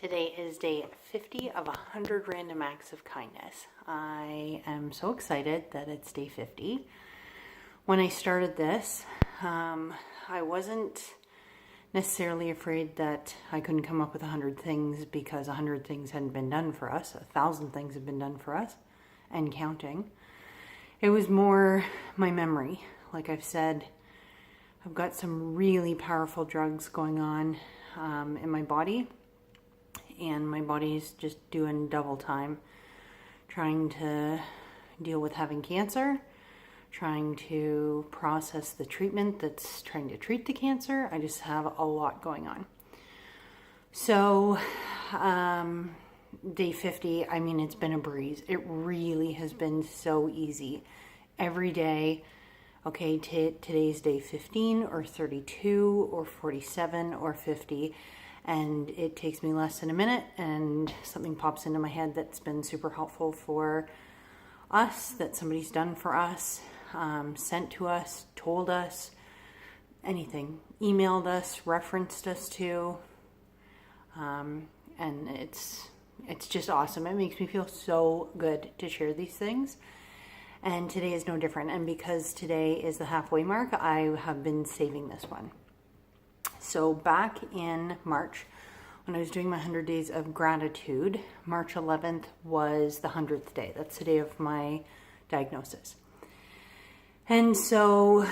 Today is day 50 of 100 random acts of kindness. I am so excited that it's day 50. When I started this, I wasn't necessarily afraid that I couldn't come up with 100 things because 100 things hadn't been done for us. 1,000 things have been done for us and counting. It was more my memory. Like I've said, I've got some really powerful drugs going on in my body. And my body's just doing double time, trying to deal with having cancer, trying to process the treatment that's trying to treat the cancer. I just have a lot going on. So, day 50, I mean, it's been a breeze. It really has been so easy. Every day, okay, today's day 15 or 32 or 47 or 50. And it takes me less than a minute and something pops into my head that's been super helpful for us, that somebody's done for us, sent to us, told us, anything, emailed us, referenced us to, and it's just awesome. It makes me feel so good to share these things. And today is no different. And because today is the halfway mark, I have been saving this one. So back in March, when I was doing my 100 days of gratitude, March 11th was the 100th day. That's the day of my diagnosis. And so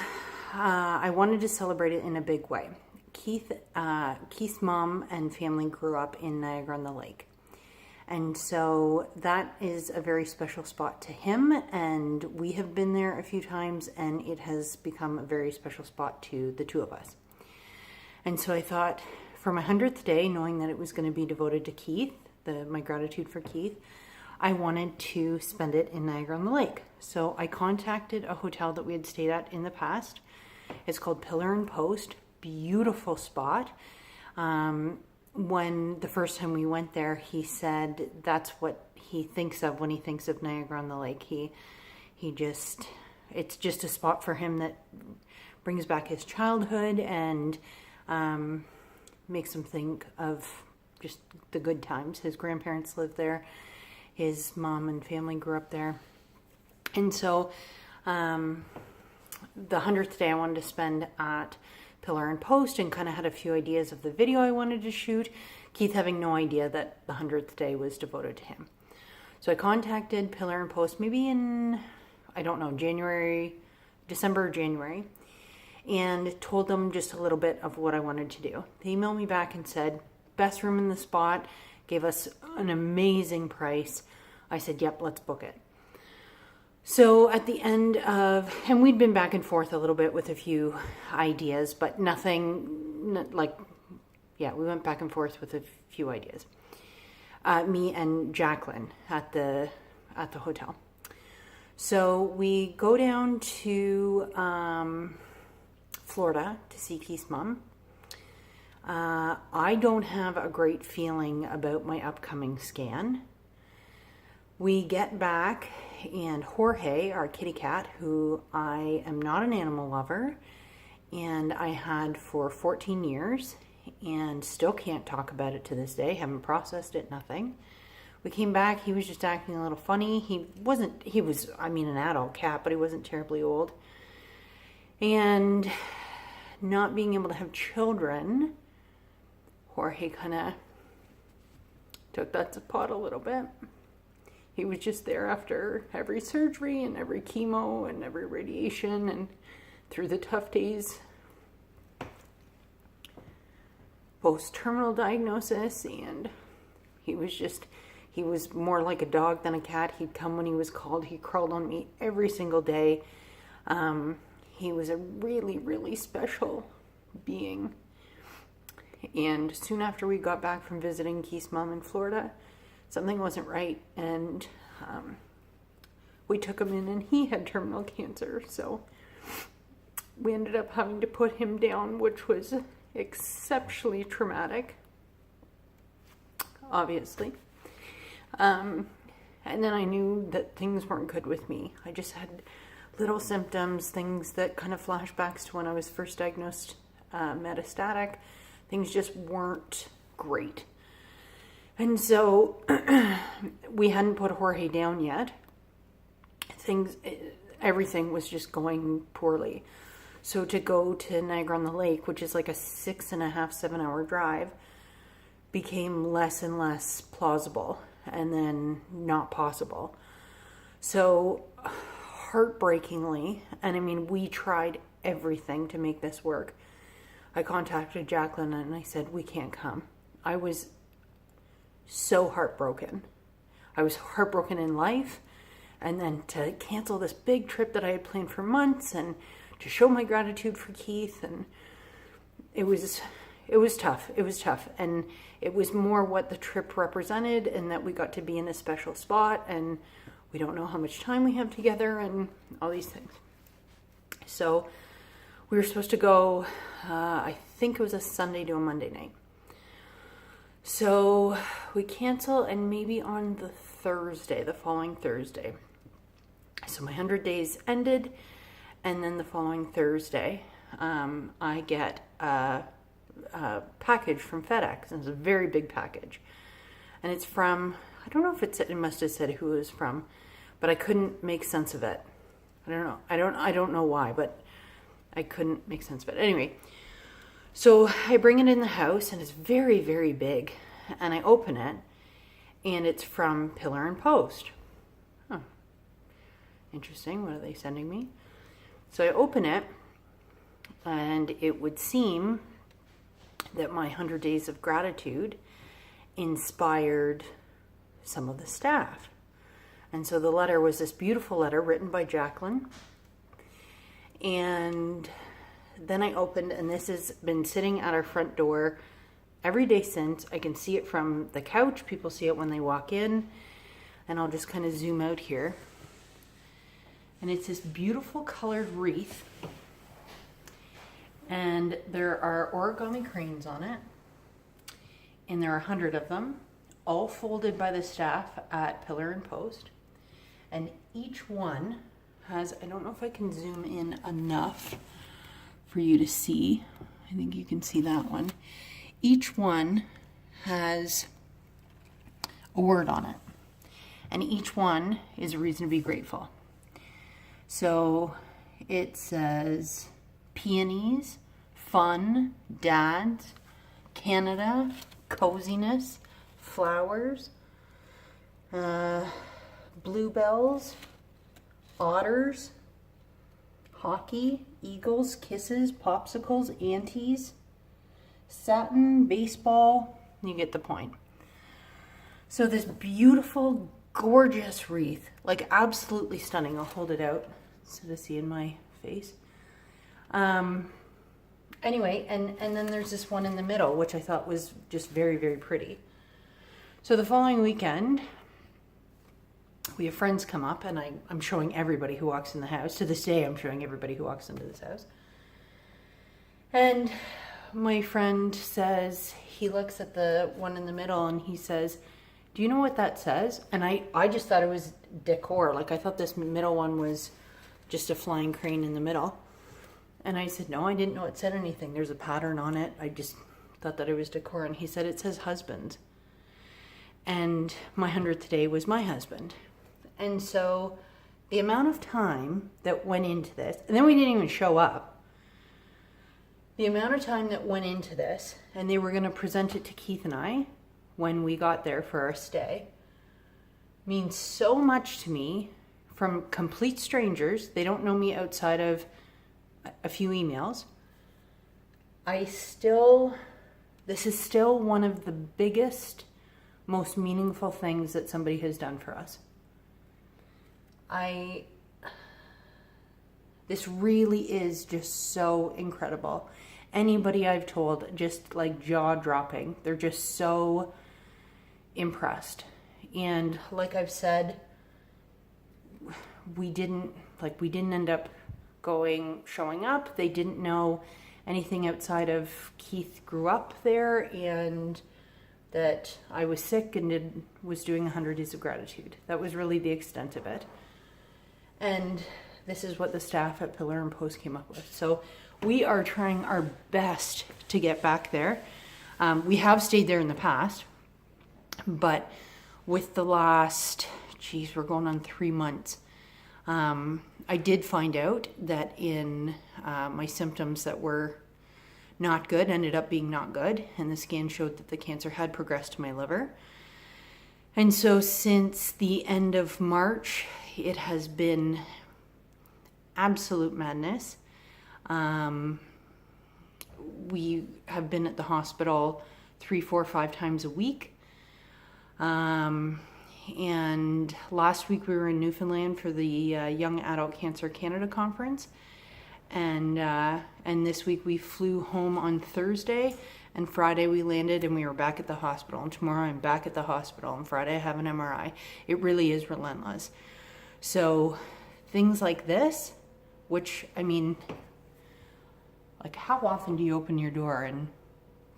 I wanted to celebrate it in a big way. Keith's mom and family grew up in Niagara-on-the-Lake. And so that is a very special spot to him. And we have been there a few times, and it has become a very special spot to the two of us. And so I thought, for my 100th day, knowing that it was going to be devoted to Keith, my gratitude for Keith, I wanted to spend it in Niagara-on-the-Lake. So I contacted a hotel that we had stayed at in the past. It's called Pillar and Post. Beautiful spot. When the first time we went there, he said that's what he thinks of when he thinks of Niagara-on-the-Lake. It's just a spot for him that brings back his childhood and makes him think of just the good times. His grandparents lived there. His mom and family grew up there. And so the 100th day I wanted to spend at Pillar and Post and kind of had a few ideas of the video I wanted to shoot, Keith having no idea that the 100th day was devoted to him. So I contacted Pillar and Post maybe in, I don't know, December or January, and told them just a little bit of what I wanted to do. They emailed me back and said, best room in the spot, gave us an amazing price. I said, yep, let's book it. So at the end of, and we'd been back and forth a little bit with a few ideas, but nothing like, yeah, we went back and forth with a few ideas. Me and Jacqueline at the hotel. So we go down to Florida to see Keith's mom. I don't have a great feeling about my upcoming scan. We get back, and Jorge, our kitty cat, who I am not an animal lover, and I had for 14 years, and still can't talk about it to this day, haven't processed it, nothing. We came back, he was just acting a little funny. He was an adult cat, but he wasn't terribly old. And not being able to have children, Jorge kind of took that to pot a little bit. He was just there after every surgery and every chemo and every radiation and through the tough days post-terminal diagnosis, and he was more like a dog than a cat. He'd come when he was called. He crawled on me every single day. He was a really, really special being. And soon after we got back from visiting Keith's mom in Florida, something wasn't right, and we took him in, and he had terminal cancer. So we ended up having to put him down, which was exceptionally traumatic, obviously. And then I knew that things weren't good with me. I just had little symptoms, things that kind of flashbacks to when I was first diagnosed metastatic. Things just weren't great. And so we hadn't put Jorge down yet. Everything was just going poorly. So to go to Niagara on the Lake, which is like a 6.5, 7-hour drive, became less and less plausible and then not possible. So heartbreakingly, and I mean, we tried everything to make this work. I contacted Jacqueline and I said, we can't come. I was so heartbroken. I was heartbroken in life. And then to cancel this big trip that I had planned for months and to show my gratitude for Keith. And it was tough. It was tough. And it was more what the trip represented and that we got to be in a special spot and we don't know how much time we have together and all these things. So we were supposed to go, I think it was a Sunday to a Monday night. So we cancel, and maybe on the Thursday, the following Thursday. So my 100 days ended, and then the following Thursday, I get a package from FedEx, and it's a very big package. And it's from, I don't know if it must have said who it was from, but I couldn't make sense of it. I don't know. I don't know why, but I couldn't make sense of it. Anyway, so I bring it in the house, and it's very, very big. And I open it, and it's from Pillar and Post. Huh. Interesting. What are they sending me? So I open it, and it would seem that my 100 Days of Gratitude inspired some of the staff. And so the letter was this beautiful letter written by Jacqueline. And then I opened, and this has been sitting at our front door every day since. I can see it from the couch. People see it when they walk in. And I'll just kind of zoom out here. And it's this beautiful colored wreath. And there are origami cranes on it. And there are 100 of them, all folded by the staff at Pillar and Post. And each one has, I don't know if I can zoom in enough for you to see. I think you can see that one. Each one has a word on it. And each one is a reason to be grateful. So it says peonies, fun, dads, Canada, coziness, flowers, bluebells, otters, hockey, eagles, kisses, popsicles, aunties, satin, baseball. You get the point. So this beautiful, gorgeous wreath, like absolutely stunning. I'll hold it out so to see in my face. Anyway, and then there's this one in the middle, which I thought was just very, very pretty. So the following weekend, we have friends come up, and I'm showing everybody who walks in the house. To this day, I'm showing everybody who walks into this house. And my friend says, he looks at the one in the middle, and he says, do you know what that says? And I just thought it was decor. Like, I thought this middle one was just a flying crane in the middle. And I said, no, I didn't know it said anything. There's a pattern on it. I just thought that it was decor. And he said, it says husband. And my 100th day was my husband. And so the amount of time that went into this, and then we didn't even show up. The amount of time that went into this, and they were going to present it to Keith and I when we got there for our stay, means so much to me from complete strangers. They don't know me outside of a few emails. This is still one of the biggest, most meaningful things that somebody has done for us. This really is just so incredible. Anybody I've told, just like jaw-dropping. They're just so impressed. And like I've said, we didn't end up showing up. They didn't know anything outside of Keith grew up there and that I was sick and was doing 100 Days of Gratitude. That was really the extent of it. And this is what the staff at Pillar and Post came up with. So we are trying our best to get back there. We have stayed there in the past. But with the last, geez, we're going on 3 months, I did find out that in my symptoms that were not good ended up being not good, and the scan showed that the cancer had progressed to my liver. And so since the end of March, it has been absolute madness. We have been at the hospital 3, 4, 5 times a week. And last week we were in Newfoundland for the Young Adult Cancer Canada conference. And this week we flew home on Thursday, and Friday we landed and we were back at the hospital. And tomorrow I'm back at the hospital, and Friday I have an MRI. It really is relentless. So things like this, which, I mean, like, how often do you open your door and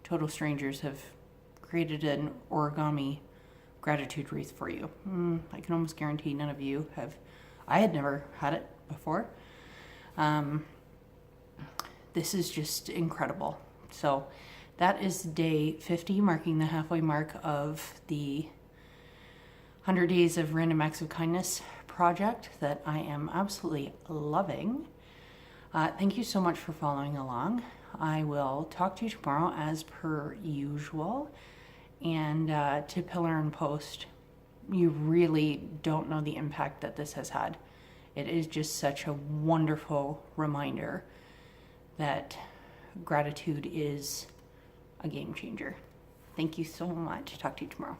total strangers have created an origami gratitude wreath for you? I can almost guarantee none of you have. I had never had it before. This is just incredible. So that is day 50, marking the halfway mark of the 100 Days of Random Acts of Kindness project that I am absolutely loving. Thank you so much for following along. I will talk to you tomorrow as per usual. And to Pillar and Post, you really don't know the impact that this has had. It is just such a wonderful reminder that gratitude is a game changer. Thank you so much. Talk to you tomorrow.